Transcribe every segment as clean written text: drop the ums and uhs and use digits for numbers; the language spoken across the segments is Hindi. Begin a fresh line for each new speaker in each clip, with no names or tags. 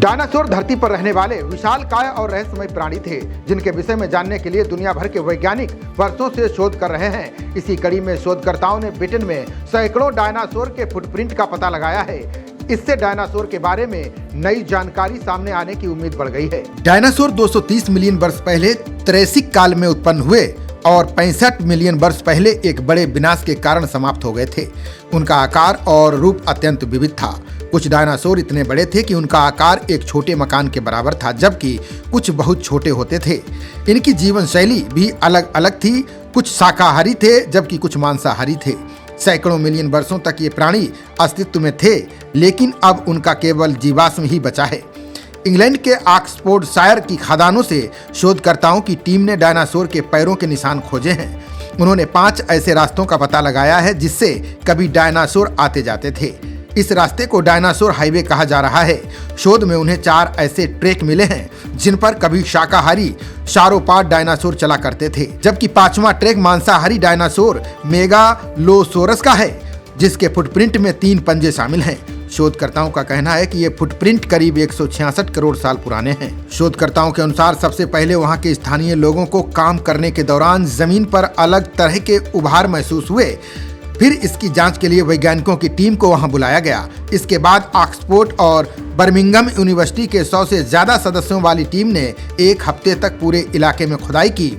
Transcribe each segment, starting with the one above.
डायनासोर धरती पर रहने वाले विशालकाय और रहस्यमय प्राणी थे, जिनके विषय में जानने के लिए दुनिया भर के वैज्ञानिक वर्षों से शोध कर रहे हैं। इसी कड़ी में शोधकर्ताओं ने ब्रिटेन में सैकड़ों डायनासोर के फुटप्रिंट का पता लगाया है। इससे डायनासोर के बारे में नई जानकारी सामने आने की उम्मीद बढ़ गई है। डायनासोर 230 मिलियन वर्ष पहले त्रेसिक काल में उत्पन्न हुए और 65 मिलियन वर्ष पहले एक बड़े विनाश के कारण समाप्त हो गए थे। उनका आकार और रूप अत्यंत विविध था। कुछ डायनासोर इतने बड़े थे कि उनका आकार एक छोटे मकान के बराबर था, जबकि कुछ बहुत छोटे होते थे। इनकी जीवन शैली भी अलग अलग थी। कुछ शाकाहारी थे जबकि कुछ मांसाहारी थे। सैकड़ों मिलियन वर्षों तक ये प्राणी अस्तित्व में थे, लेकिन अब उनका केवल जीवाश्म ही बचा है। इंग्लैंड के ऑक्सफोर्डशायर की खदानों से शोधकर्ताओं की टीम ने डायनासोर के पैरों के निशान खोजे हैं। उन्होंने 5 ऐसे रास्तों का पता लगाया है जिससे कभी डायनासोर आते जाते थे। इस रास्ते को डायनासोर हाईवे कहा जा रहा है। शोध में उन्हें 4 ऐसे ट्रैक मिले हैं जिन पर कभी शाकाहारी शारोपाड डायनासोर चला करते थे, जबकि 5वां ट्रैक मांसाहारी डायनासोर मेगालोसोरस का है, जिसके फुटप्रिंट में 3 पंजे शामिल हैं। शोधकर्ताओं का कहना है कि ये फुटप्रिंट करीब 166 करोड़ साल पुराने हैं। शोधकर्ताओं के अनुसार सबसे पहले वहां के स्थानीय लोगों को काम करने के दौरान जमीन पर अलग तरह के उभार महसूस हुए। फिर इसकी जांच के लिए वैज्ञानिकों की टीम को वहां बुलाया गया। इसके बाद ऑक्सफोर्ड और बर्मिंघम यूनिवर्सिटी के 100 से ज्यादा सदस्यों वाली टीम ने 1 हफ्ते तक पूरे इलाके में खुदाई की,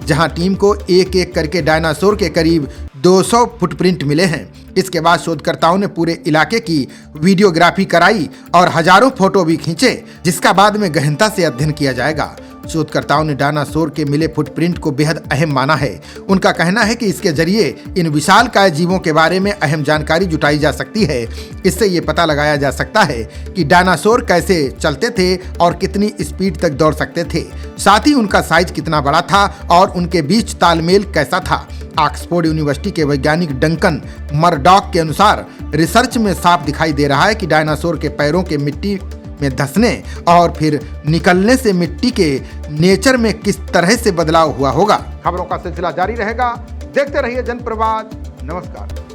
जहां टीम को एक एक करके डायनासोर के करीब 200 फुटप्रिंट मिले हैं। इसके बाद शोधकर्ताओं ने पूरे इलाके की वीडियोग्राफी कराई और हजारों फोटो भी खींचे, जिसका बाद में गहनता से अध्ययन किया जाएगा। शोधकर्ताओं ने डायनासोर के मिले फुटप्रिंट को बेहद अहम माना है। उनका कहना है कि इसके जरिए इन विशालकाय जीवों के बारे में अहम जानकारी जुटाई जा सकती है। इससे ये पता लगाया जा सकता है कि डायनासोर कैसे चलते थे और कितनी स्पीड तक दौड़ सकते थे। साथ ही उनका साइज कितना बड़ा था और उनके बीच तालमेल कैसा था। ऑक्सफोर्ड यूनिवर्सिटी के वैज्ञानिक डंकन मरडॉक के अनुसार रिसर्च में साफ दिखाई दे रहा है कि डायनासोर के पैरों के मिट्टी में धंसने और फिर निकलने से मिट्टी के नेचर में किस तरह से बदलाव हुआ होगा। खबरों का सिलसिला जारी रहेगा। देखते रहिए जनप्रवाद। नमस्कार।